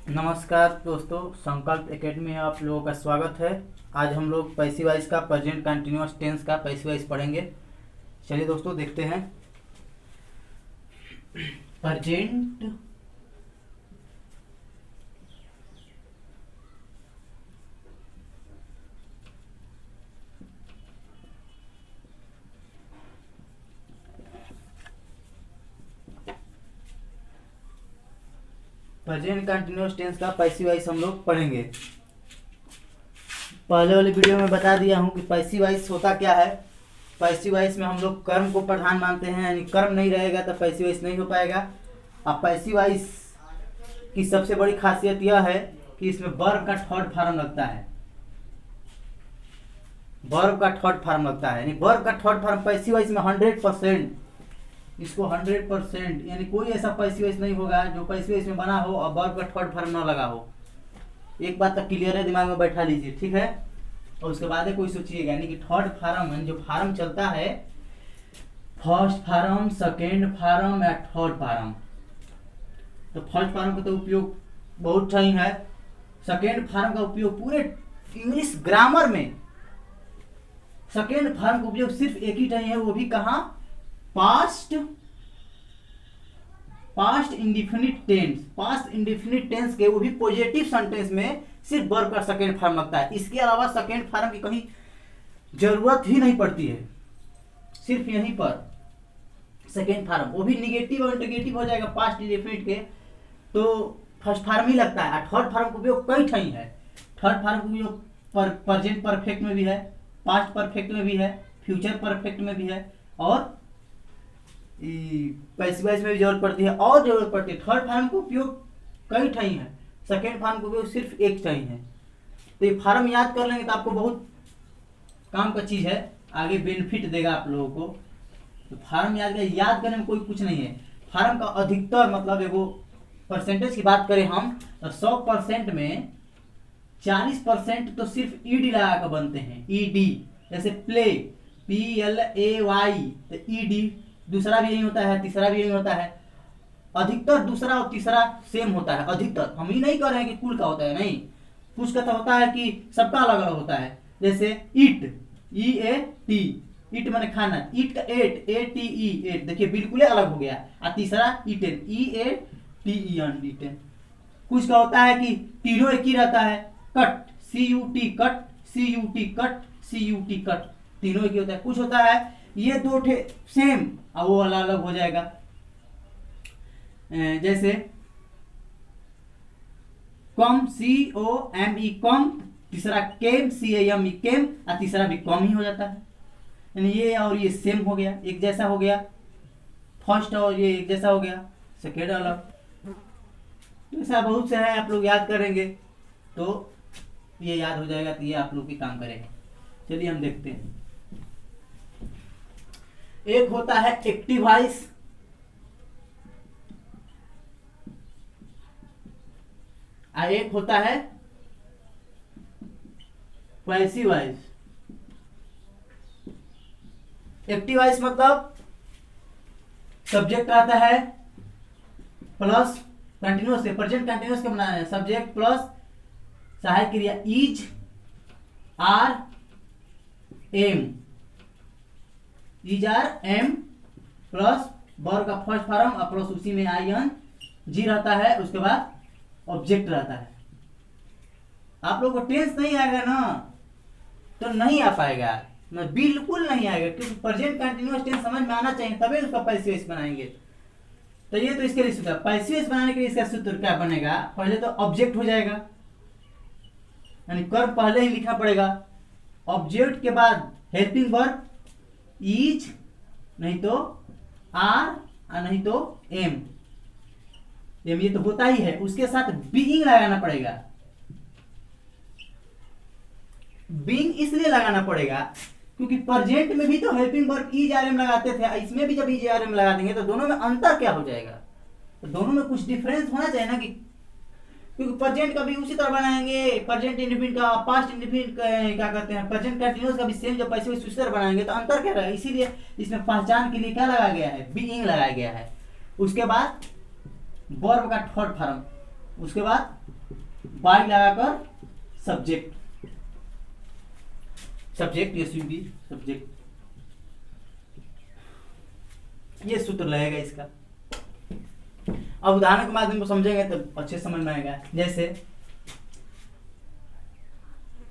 नमस्कार दोस्तों, संकल्प एकेडमी में आप लोगों का स्वागत है। आज हम लोग पैसिव वॉइस का प्रेजेंट कंटिन्यूअस टेंस का पैसिव वॉइस पढ़ेंगे। चलिए दोस्तों देखते हैं। प्रेजेंट प्रेजेंट कंटिन्यूअस टेंस का पैसिव वॉइस हम लोग पढ़ेंगे। पहले वाले वीडियो में बता दिया हूँ कि पैसिव वॉइस होता क्या है। पैसिव वॉइस में हम लोग कर्म को प्रधान मानते हैं, यानी कर्म नहीं रहेगा तो पैसिव वॉइस नहीं हो पाएगा। अब पैसिव वॉइस की सबसे बड़ी खासियत यह है कि इसमें वर्ब का थर्ड फॉर्म लगता है। वर्ब का थर्ड फॉर्म लगता है, यानी वर्ब का थर्ड फॉर्म पैसिव वॉइस में 100%, इसको 100%, यानी कोई ऐसा पैसिव वॉइस नहीं होगा जो पैसिव वॉइस में बना हो और वर्ब का थर्ड फॉर्म ना लगा हो। एक बात तक क्लियर है, दिमाग में बैठा लीजिए, ठीक है। और उसके बाद कोई सोचिएगा, यानी कि थर्ड फॉर्म जो फॉर्म चलता है, फर्स्ट फॉर्म, सेकेंड फॉर्म या थर्ड फॉर्म। तो फर्स्ट फॉर्म का तो उपयोग बहुत सही है। सेकेंड फॉर्म का उपयोग पूरे इंग्लिश ग्रामर में सेकेंड फॉर्म का उपयोग सिर्फ एक ही टाइम है, वो भी कहाँ, past indefinite tense. Past indefinite tense के वो भी पॉजिटिव सेंटेंस में सिर्फ वर्ब का सेकेंड फॉर्म लगता है। इसके अलावा सेकेंड फॉर्म की कहीं जरूरत ही नहीं पड़ती है, सिर्फ यहीं पर सेकेंड फॉर्म, वो भी निगेटिव और इंटीग्रेटिव हो जाएगा पास्ट इंडिफिनिट के, तो फर्स्ट फॉर्म ही लगता है। थर्ड फॉर्म का उपयोग कई ठाई है। थर्ड फॉर्म का उपयोग प्रेजेंट परफेक्ट में भी है, पास्ट परफेक्ट में भी है, फ्यूचर परफेक्ट में भी है, और पैसिव वॉइस में भी जरूरत पड़ती है और जरूरत पड़ती है। थर्ड फॉर्म का उपयोग कई ठाई है, सेकेंड फॉर्म का उपयोग सिर्फ एक ठाई है। तो ये फॉर्म याद कर लेंगे तो आपको बहुत काम का चीज है, आगे बेनिफिट देगा आप लोगों को। तो फॉर्म याद करने में कोई कुछ नहीं है। फॉर्म का अधिकतर मतलब एगो परसेंटेज की बात करें हम तो 100% में 40% तो सिर्फ ईडी लगा कर बनते हैं। ईडी जैसे प्ले, PLAY, तो ईडी। दूसरा भी यही होता है, तीसरा भी यही होता है। अधिकतर दूसरा और तीसरा सेम होता है अधिकतर। हम ही नहीं कह रहे हैं कि कुल का होता है, नहीं, कुछ का तो होता है कि सबका अलग अलग होता है। जैसे ईट, EAT, ईट माने खाना, ईट का एट, ATE, एट, देखिए बिल्कुल अलग हो गया। और तीसरा ईटेन, EATEN, ईटेन। कुछ का होता है कि तीनों एक ही रहता है, cut, CUT, cut, CUT, cut, CUT, cut, तीनों एक ही होता है। कुछ होता है ये दो ठे सेम और वो अलग अलग हो जाएगा। जैसे कम, COME, कम, तीसरा केम, CAME, केम, और तीसरा भी कम ही हो जाता है। यानी ये और ये सेम हो गया, एक जैसा हो गया। फर्स्ट और ये एक जैसा हो गया, सेकेंड अलग। तो ऐसा बहुत से है, आप लोग याद करेंगे तो ये याद हो जाएगा, तो ये आप लोग की काम करेगा। चलिए हम देखते हैं। एक होता है एक्टिव वॉइस, और एक होता है पैसिव वॉइस। एक्टिव वॉइस मतलब सब्जेक्ट आता है प्लस कंटिन्यूअस से, प्रेजेंट कंटिन्यूअस के बनाना है, सब्जेक्ट प्लस सहायक क्रिया is, are, am, is, are, am plus verb का फर्स्ट फॉर्म और प्लस उसी में ING रहता है। उसके बाद ऑब्जेक्ट रहता है। आप लोग को टेंस नहीं आएगा ना तो नहीं आ पाएगा, ना बिल्कुल नहीं आएगा, क्योंकि प्रेजेंट कंटिन्यूअस टेंस समझ में आना चाहिए, तभी उसका पैसिव वॉइस बनाएंगे। तो ये तो इसके लिए सूत्र, पैसिव वॉइस बनाने के लिए इसका सूत्र क्या बनेगा, पहले तो ऑब्जेक्ट हो जाएगा, यानी कर्म पहले ही लिखना पड़ेगा। ऑब्जेक्ट के बाद हेल्पिंग वर्ब इज, नहीं तो आर, और नहीं तो एम। ये तो होता ही है। उसके साथ बीइंग लगाना पड़ेगा। बीइंग इसलिए लगाना पड़ेगा क्योंकि प्रेजेंट में भी तो helping verb is, are, am लगाते थे, इसमें भी जब इज, आर, एम लगा देंगे तो दोनों में अंतर क्या हो जाएगा। तो दोनों में कुछ डिफरेंस होना चाहिए ना, कि क्योंकि प्रेजेंट का भी उसी तरह बनाएंगे, प्रेजेंट इंडिफिनिट का, पास्ट इंडिफिनिट क्या करते हैं, प्रेजेंट कंटीन्यूअस का भी सेम जब पैसे उसी तरह बनाएंगे तो अंतर क्या रहेगा। इसीलिए इसमें पहचान के लिए क्या लगाया गया है, बीइंग लगाया गया है। उसके बाद वर्ब का थर्ड फॉर्म, उसके बाद बाई लगाकर सब्जेक्ट, सब्जेक्ट एसयूवी सब्जेक्ट, ये सूत्र लगेगा इसका। अब उदाहरण के माध्यम को समझेंगे तो अच्छे समझ में आएगा। जैसे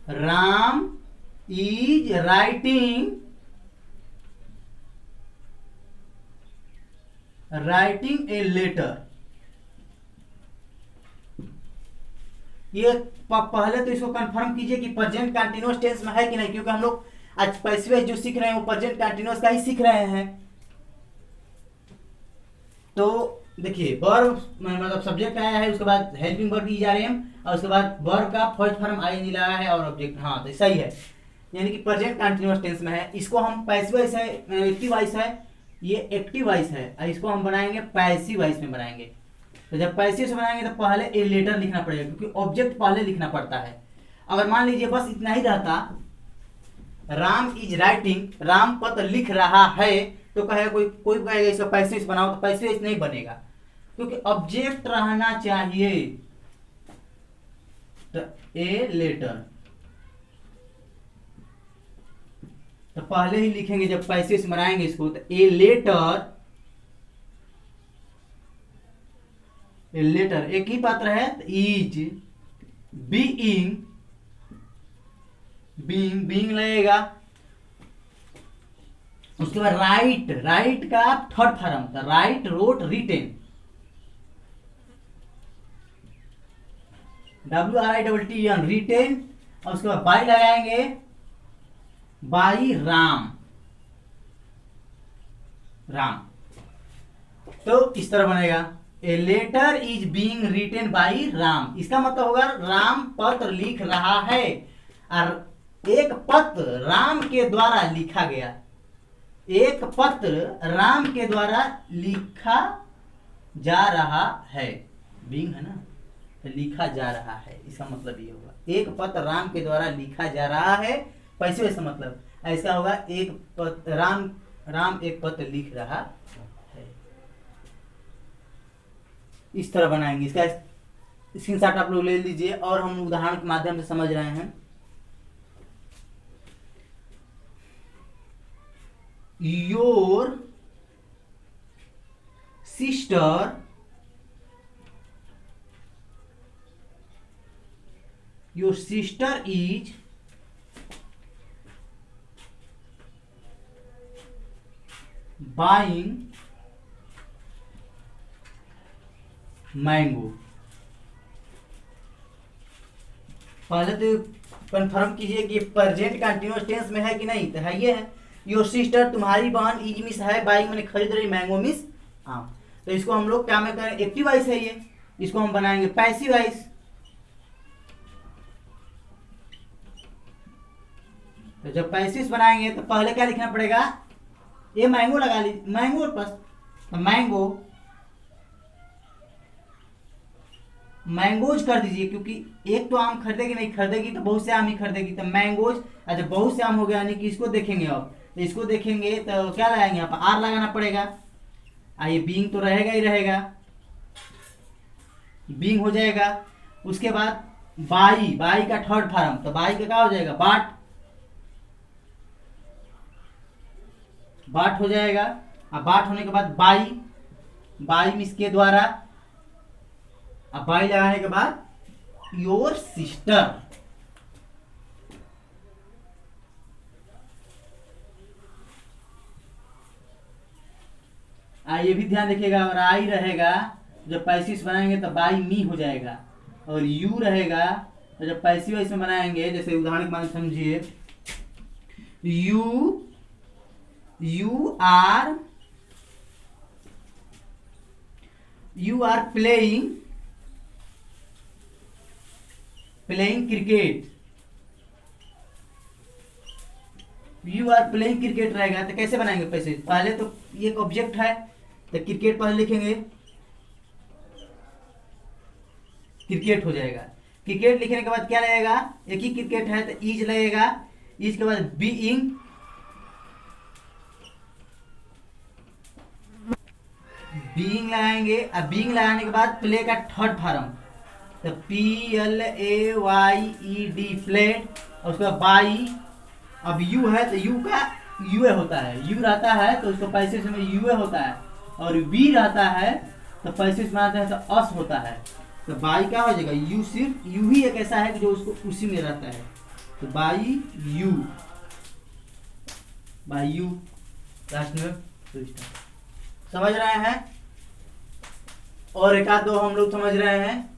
Ram is writing a letter. ये पहले तो इसको कंफर्म कीजिए कि प्रेजेंट कंटीन्यूअस टेंस में है कि नहीं, क्योंकि हम लोग आज पैसिव वॉइस जो सीख रहे हैं वो प्रेजेंट कंटीन्यूअस का ही सीख रहे हैं। तो देखिए वर्ब मतलब सब्जेक्ट आया है, उसके बाद helping verb is are am, और उसके बाद वर्ब का फर्स्ट फॉर्म आईएनजी लगा है और ऑब्जेक्ट। हाँ तो सही है, यानी कि प्रेजेंट कंटीन्यूअस टेंस में है। इसको हम पैसिव वॉइस है, एक्टिव वॉइस है, ये एक्टिव वॉइस है, इसको हम बनाएंगे पैसिव वॉइस में बनाएंगे। तो जब पैसिव से बनाएंगे तो पहले ए लेटर लिखना पड़ेगा, क्योंकि ऑब्जेक्ट पहले लिखना पड़ता है। अगर मान लीजिए बस इतना ही रहता, राम इज राइटिंग, राम पत्र लिख रहा है, तो कहेगा कोई कहेगा इसका पैसिव बनाओ, तो पैसिव नहीं बनेगा, क्योंकि ऑब्जेक्ट रहना चाहिए। तो ए लेटर तो पहले ही लिखेंगे, जब पैसिव बनाएंगे इसको तो ए लेटर, ए लेटर एक ही पात्र है, इज बीइंग, बीइंग लगेगा। उसके बाद राइट, राइट का थर्ड फॉर्म था write, wrote, written, WRITTEN written. और उसके बाद बाई लगाएंगे, बाई राम, राम। तो इस तरह बनेगा a letter is being written by Ram. इसका मतलब होगा राम पत्र लिख रहा है, और एक पत्र राम के द्वारा लिखा गया, एक पत्र राम के द्वारा लिखा जा रहा है, बीइंग है ना, तो लिखा जा रहा है, इसका मतलब ये होगा एक पत्र राम के द्वारा लिखा जा रहा है। पैसे वैसा मतलब ऐसा होगा एक पत्र राम एक पत्र लिख रहा है। इस तरह बनाएंगे। इसका स्क्रीनशॉट आप लोग ले लीजिए, और हम उदाहरण के माध्यम से समझ रहे हैं। Your sister is buying mango. पहले तो कंफर्म कीजिए कि प्रेजेंट कंटीन्यूअस टेंस में है कि नहीं, तो है, ये है। योर सिस्टर तुम्हारी बहन इज मिस है, बाइंग मैंने खरीद रही, मैंगो मिस आम। तो इसको हम लोग क्या में करें, एक्टिव वॉइस है ये, इसको हम बनाएंगे पैसिव वॉइस। तो जब पैसिव बनाएंगे तो पहले क्या लिखना पड़ेगा, ये मैंगो लगा लीजिए, मैंगो बस, तो मैंगो मैंगोज कर दीजिए, क्योंकि एक तो आम खरीदेगी नहीं, खरीदेगी तो बहुत से आम ही खरीदेगी, तो मैंगोज। अच्छा बहुत से आम हो गया, यानी कि इसको देखेंगे। अब तो इसको देखेंगे तो क्या लगाएंगे, यहाँ पर आर लगाना पड़ेगा। ये बीइंग तो रहेगा ही रहेगा, बीइंग हो जाएगा। उसके बाद बाई, बाई का थर्ड फॉर्म, तो बाई का क्या हो जाएगा, बाट, बाट हो जाएगा। अब बाट होने के बाद बाई, बाई मिस के द्वारा, अब बाई लगाने के बाद योर सिस्टर। ये भी ध्यान रखिएगा, अगर आई रहेगा जब पैसिव बनाएंगे तो बाई मी हो जाएगा, और यू रहेगा तो जब पैसिव इसमें बनाएंगे, जैसे उदाहरण के माध्यम समझिए, you are playing cricket, you are playing cricket रहेगा। तो कैसे बनाएंगे पैसे, पहले तो ये एक ऑब्जेक्ट है, तो क्रिकेट पहले लिखेंगे, क्रिकेट हो जाएगा। क्रिकेट लिखने के बाद क्या लगेगा, एक ही क्रिकेट है तो इज लगेगा, इज के बाद बीइंग, बीइंग लगाएंगे। अब बीइंग लगाने के बाद प्ले का थर्ड फॉर्म, तो PLAYED फ्लैट, और उसके बाद बाई, अब यू है तो यू का यूए होता है, यू रहता है तो उसको पैसे में यूए होता है, और वी रहता है तो पैसे में आता है तो अस होता है। तो बाई क्या हो जाएगा, यू सिर्फ यू ही एक ऐसा है कि जो उसको उसी में रहता है, तो by you, by you last में तो समझ रहे हैं। और एक आध दो हम लोग समझ रहे हैं।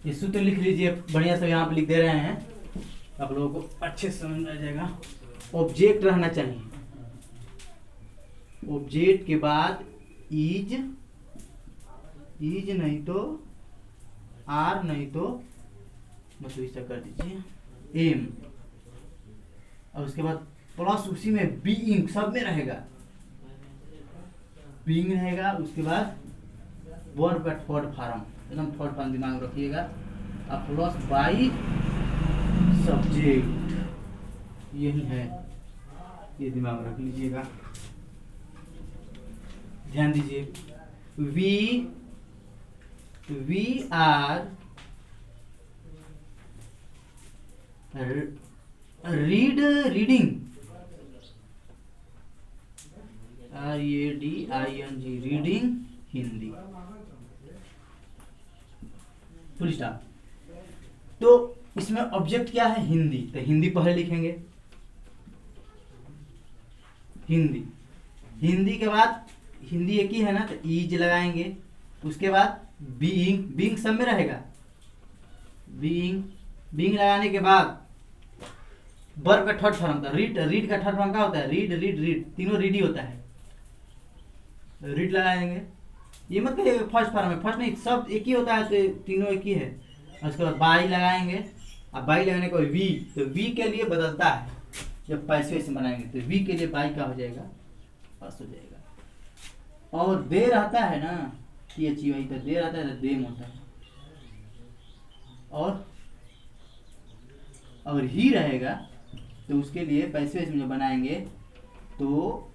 ये सूत्र लिख लीजिए बढ़िया से, यहाँ पे लिख दे रहे हैं, आप लोगों को अच्छे से समझ आ जाएगा। ऑब्जेक्ट रहना चाहिए, ऑब्जेक्ट के बाद इज, इज नहीं तो आर, नहीं तो बस ऐसा कर दीजिए एम, और उसके बाद प्लस उसी में बीइंग, सब में रहेगा बीइंग रहेगा। उसके बाद वर्ब का थर्ड फॉर्म, एकदम थर्ड फॉर्म दिमाग में रखिएगा, अब प्लस बाई सब्जेक्ट, यही है, ये दिमाग में रख लीजिएगा, ध्यान दीजिए। We are reading, RADING, reading Hindi, full stop. तो इसमें ऑब्जेक्ट क्या है, हिंदी, तो हिंदी पहले लिखेंगे, हिंदी, हिंदी के बाद हिंदी एक ही है ना, तो ईज लगाएंगे। उसके बाद बीइंग, बीइंग सब में रहेगा, बीइंग, बीइंग लगाने के बाद वर्ब का थर्ड फॉर्म था रीड, रीड का थर्ड फॉर्म क्या होता है, रीड रीड रीड, तीनों रीड ही होता है, रीड लगाएंगे। ये मत कहिए फर्स्ट फॉर्म है, फर्स्ट नहीं, सब एक ही होता है, तो तीनों एक ही है। और उसके बाद बाई लगाएंगे, अब बाई लगाने के बाद वी, तो वी के लिए बदलता है, जब पैसे वैसे बनाएंगे तो वी के लिए बाई का हो जाएगा, बस हो जाएगा। और दे रहता है ना, ये अच्छी वही, तो दे रहता है तो देम होता है, और अगर ही रहेगा तो उसके लिए पैसे वैसे जब बनाएंगे तो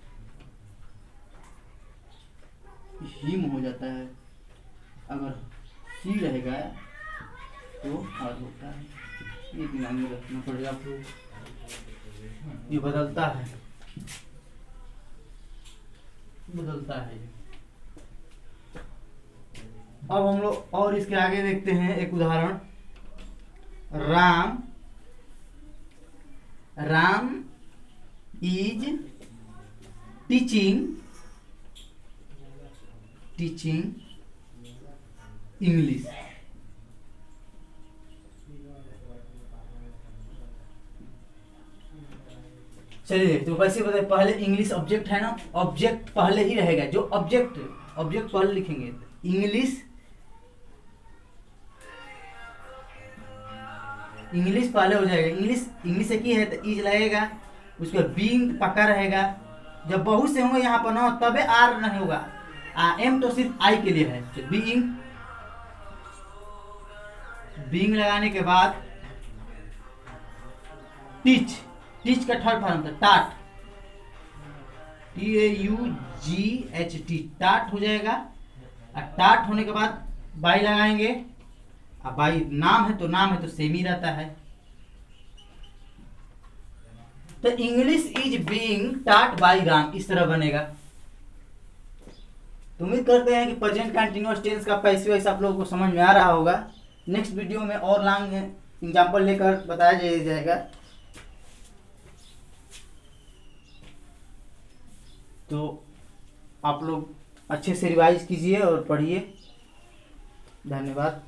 हिम हो जाता है, अगर ही रहेगा तो हर होता है, ये दिमाग में रखना पड़ेगा आपको, ये बदलता है, बदलता है। अब हम लोग और इसके आगे देखते हैं एक उदाहरण, Ram, Ram is teaching, teaching English. चलिए, तो वैसे बताए पहले इंग्लिश ऑब्जेक्ट है ना, ऑब्जेक्ट पहले ही रहेगा, जो ऑब्जेक्ट, ऑब्जेक्ट पहले लिखेंगे, इंग्लिश, इंग्लिश पहले हो जाएगा, इंग्लिश, इंग्लिश एक ही है तो इज लगेगा। उसका बीइंग पक्का रहेगा, जब बहुत से होंगे यहाँ पर ना तबे आर नहीं होगा, एम तो सिर्फ आई के लिए है, तो बीइंग, बीइंग लगाने के बाद टीच, टीच का थर्ड फॉर्म था टाट, TAUGHT, टाट हो जाएगा। टाट होने के बाद बाई लगाएंगे, अब बाई नाम है तो नाम है तो सेम ही रहता है, तो इंग्लिश इज बीइंग टाट बाई राम, इस तरह बनेगा। तो उम्मीद करते हैं कि प्रेजेंट कंटीन्यूअस टेंस का पैसे वैसे आप लोगों को समझ में आ रहा होगा। नेक्स्ट वीडियो में और लॉन्ग एग्जाम्पल लेकर बताया जाएगा। तो आप लोग अच्छे से रिवाइज कीजिए और पढ़िए। धन्यवाद।